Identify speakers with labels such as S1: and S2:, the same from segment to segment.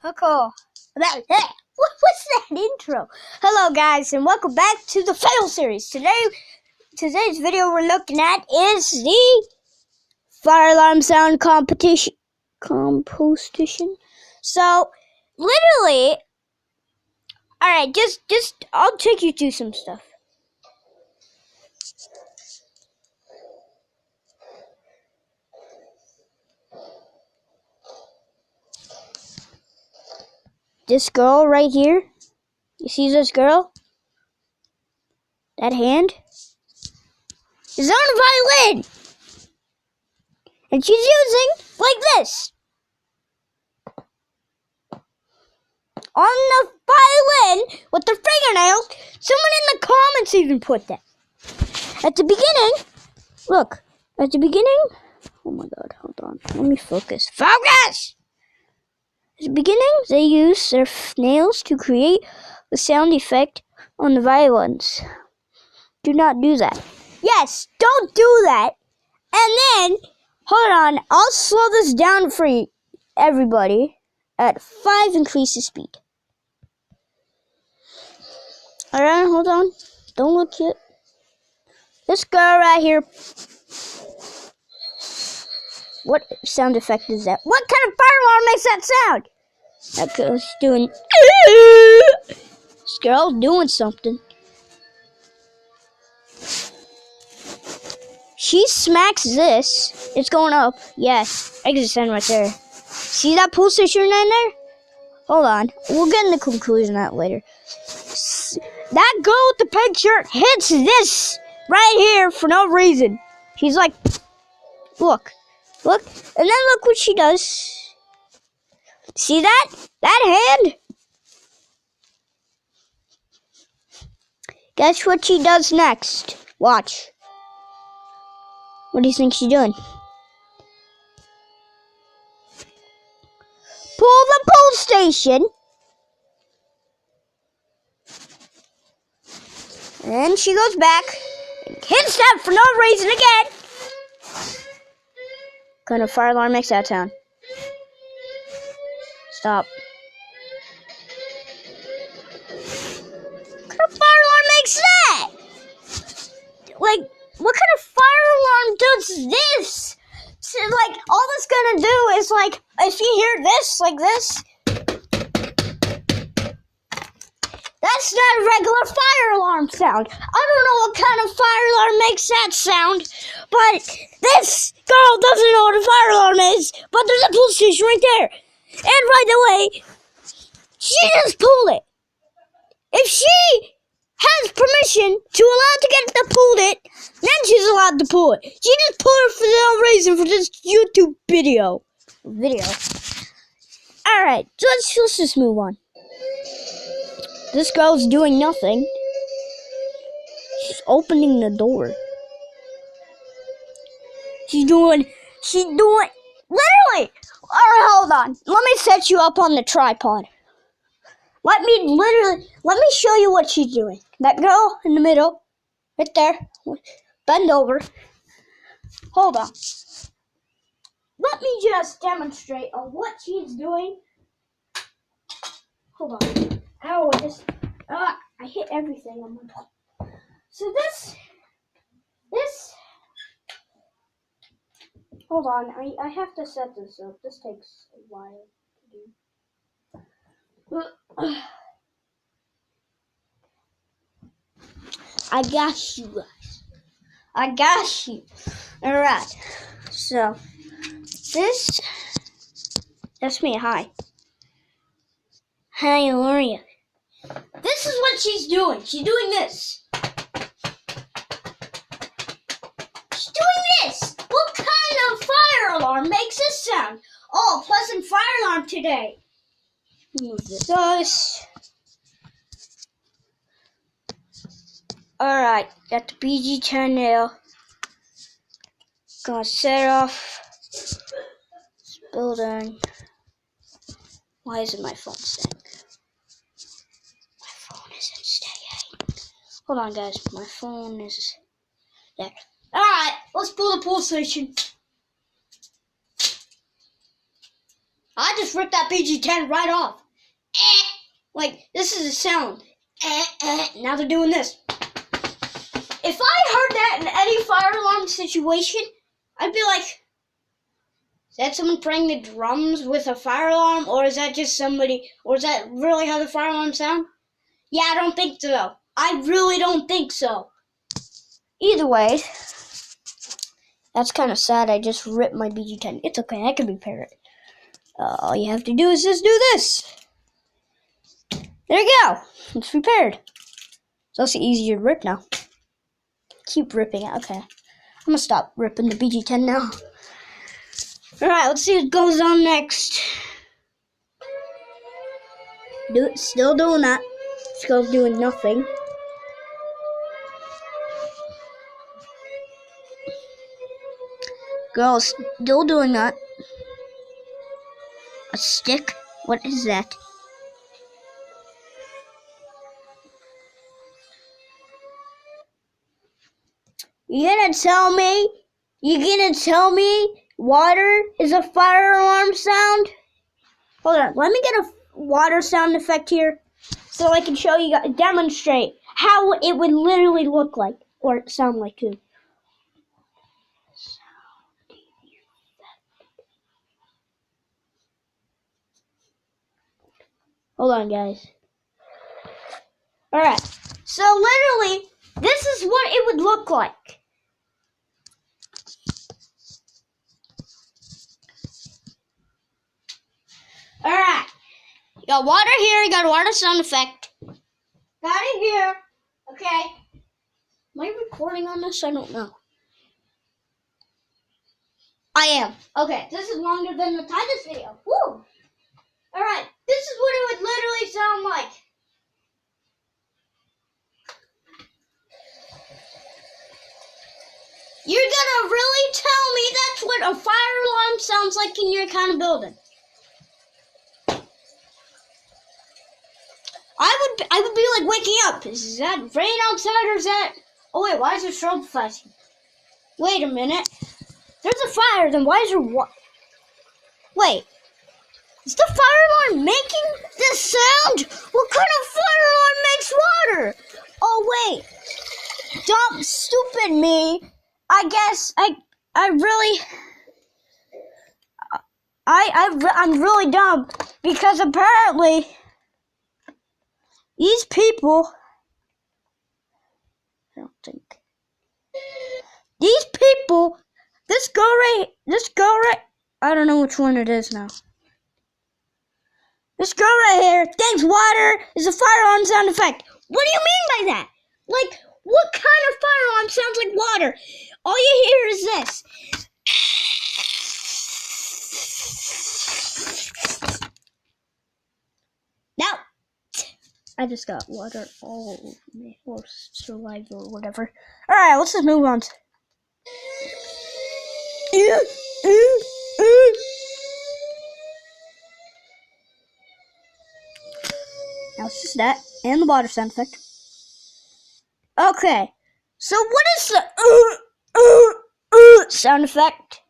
S1: Oh, cool. What's that intro? Hello, guys, and welcome back to the Fail series. Today's video we're looking at is the fire alarm sound composition. So, literally, all right, just I'll take you through some stuff. This girl right here, you see this girl? That hand is on a violin, and she's using like this on the violin with the fingernails. Someone in the comments even put that. At the beginning, look, at the beginning, oh my god, hold on, let me focus. Focus! At the beginning, they use their nails to create the sound effect on the violins. Do not do that. Yes, don't do that. And then, hold on, I'll slow this down for everybody at 5 increase the speed. Alright, hold on. Don't look yet. This girl right here. What sound effect is that? What kind of fire alarm makes that sound? That girl's doing. This girl's doing something. She smacks this. It's going up. Yes. Exit sign right there. See that pull station in there? Hold on. We'll get in the conclusion of that later. That girl with the pink shirt hits this right here for no reason. She's like, look. And then look what she does. See that? That hand? Guess what she does next? Watch. What do you think she's doing? Pull the pull station. And she goes back and hits that for no reason again. What kind of fire alarm makes that sound? Stop. What kind of fire alarm makes that? Like, what kind of fire alarm does this? So, like, all it's gonna do is, like, if you hear this, like this, that's not a regular fire alarm sound. I don't know what kind of fire alarm makes that sound, but this girl doesn't know what a fire alarm is, but there's a pull station right there. And right away, she just pulled it. If she has permission to allow to get to pull it, then she's allowed to pull it. She just pulled it for no reason for this YouTube video. Alright, so let's just move on. This girl's doing nothing. She's opening the door. She's doing, literally. Alright, hold on. Let me set you up on the tripod. Let me show you what she's doing. That girl in the middle, right there, bend over. Hold on. Let me just demonstrate on what she's doing. Hold on. Ow, I hit everything on my phone. So this, hold on, I have to set this up. This takes a while to do. I got you guys. I got you. Alright. So, that's me. Hi. Hi, how are you? This is what she's doing. She's doing this. She's doing this. What kind of fire alarm makes this sound? Oh, pleasant fire alarm today. Move this. Alright, got the BG channel. Gonna set off this building. Why isn't my phone staying? My phone isn't staying. Hold on, guys. My phone is there. Alright, let's pull the pull station. I just just ripped that BG10 right off. Like, this is a sound. Now they're doing this. If I heard that in any fire alarm situation, I'd be like, is that someone playing the drums with a fire alarm? Or is that just somebody, or is that really how the fire alarm sound? Yeah, I don't think so. I really don't think so. Either way, that's kind of sad. I just ripped my BG10. It's okay, I can repair it. All you have to do is just do this. There you go. It's repaired. It's also easier to rip now. Keep ripping it. Okay. I'm going to stop ripping the BG10 now. Alright, let's see what goes on next. Still doing that. Still doing nothing. Girl, still doing that. A stick? What is that? You gonna tell me? You gonna tell me water is a fire alarm sound? Hold on, let me get a water sound effect here so I can show you, demonstrate how it would literally look like or sound like too. Hold on, guys. Alright, so literally, this is what it would look like. Alright, you got water here, you got a water sound effect. Got it here, okay. Am I recording on this? I don't know. I am. Okay, this is longer than the Titus video. Woo! Alright, this is what it would literally sound like. You're gonna really tell me that's what a fire alarm sounds like in your kind of building? I would be like waking up. Is that rain outside or is that... Oh wait, why is there strobe flashing? Wait a minute. There's a fire, then why is there what? Wait. Is the fire alarm making this sound? What kind of fire alarm makes water? Oh wait. Dumb, stupid me. I guess I'm really dumb because apparently these people, I don't think, these people, this girl right, I don't know which one it is now. This girl right here thinks water is a fire alarm sound effect. What do you mean by that? Like, what kind of fire alarm sounds like water? All you hear is this. Now, I just got water all over me, or saliva, or whatever. Alright, let's just move on. Now it's just that, and the water sound effect. Okay, so what is the sound effect?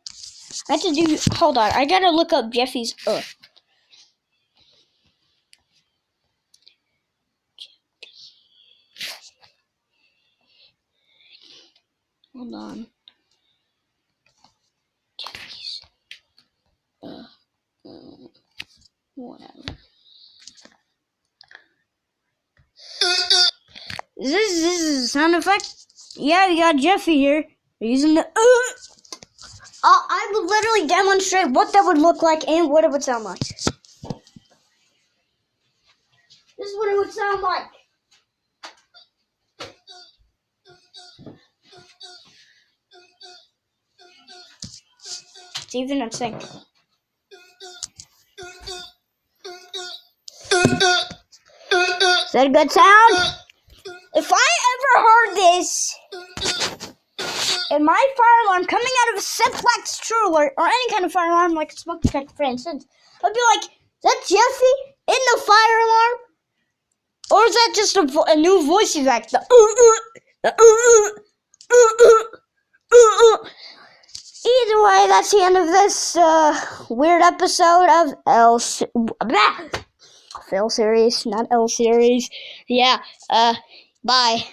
S1: I have to do, hold on, I gotta look up Jeffy's Hold on. Jeffy's whatever. Is this a sound effect? Yeah, we got Jeffy here. We're using the I would literally demonstrate what that would look like and what it would sound like. This is what it would sound like. It's even in sync. Is that a good sound? If I ever heard this in my fire alarm coming out of a simplex true alert or any kind of fire alarm like a smoke detector, for instance, I'd be like, is that Jeffy in the fire alarm? Or is that just a new voice effect? Either way, that's the end of this weird episode of Phil series, not L series. Yeah, bye.